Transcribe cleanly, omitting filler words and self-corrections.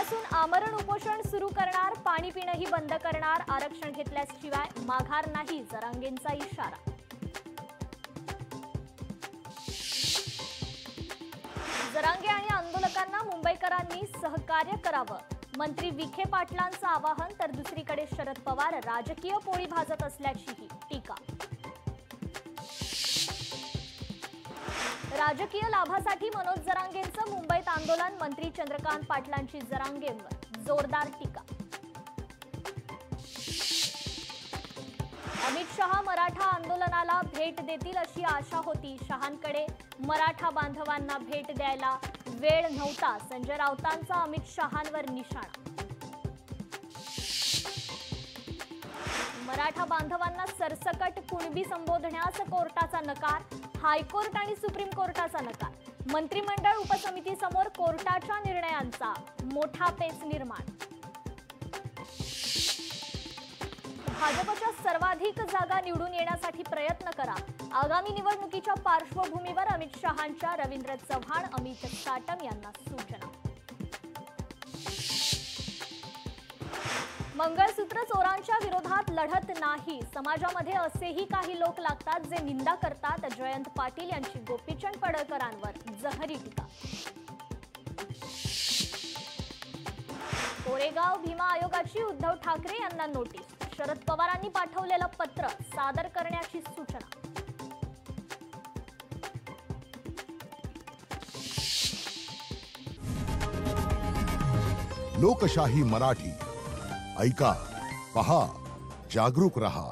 उद्यापासून आमरण उपोषण सुरू करणार, पाणी पिणंही बंद करणार, आरक्षण घेतल्याशिवाय माघार नाही, जरांगेंचा इशारा। जरांगे आणि आंदोलकांना मुंबईकरांनी सहकार्य करावं, मंत्री विखे पाटलांचं आवाहन। तर दुसरीकडे शरद पवार राजकीय पोळी भाजत असल्याचीही टीका। राजकीय लाभासाठी मनोज जरांगेंचं मुंबईत आंदोलन, मंत्री चंद्रकांत पाटलांची जरांगेंवर जोरदार टीका। अमित शहा मराठा आंदोलनाला भेट देतील अशी आशा होती, शहांकडे मराठा बांधवांना भेट द्यायला वेळ नव्हता, संजय राऊतांचा अमित शहांवर निशाणा। मराठा बांधवांना सरसकट कुणबी संबोधण्यास कोर्टाचा नकार, हायकोर्ट आणि सुप्रीम कोर्टाचा नकार, मंत्रिमंडळ उपसमितीसमोर कोर्टाच्या निर्णयांचा मोठा पेच निर्माण। भाजपच्या सर्वाधिक जागा निवडून येण्यासाठी प्रयत्न करा, आगामी निवडणुकीच्या पार्श्वभूमीवर अमित शहांच्या रवींद्र चव्हाण, अमित साटम यांना सूचना। मंगळसूत्र चोरांच्या विरोधात लढत नाही, समाजामध्ये असेही काही लोक लागतात जे निंदा करतात, जयंत पाटील यांची गोपीचंद पडळकरांवर जहरी टीका। कोरेगाव भीमा आयोगाची उद्धव ठाकरे यांना नोटीस, शरद पवारांनी पाठवलेलं पत्र सादर करण्याची सूचना। लोकशाही मराठी ऐका, पहा, जागरूक रहा।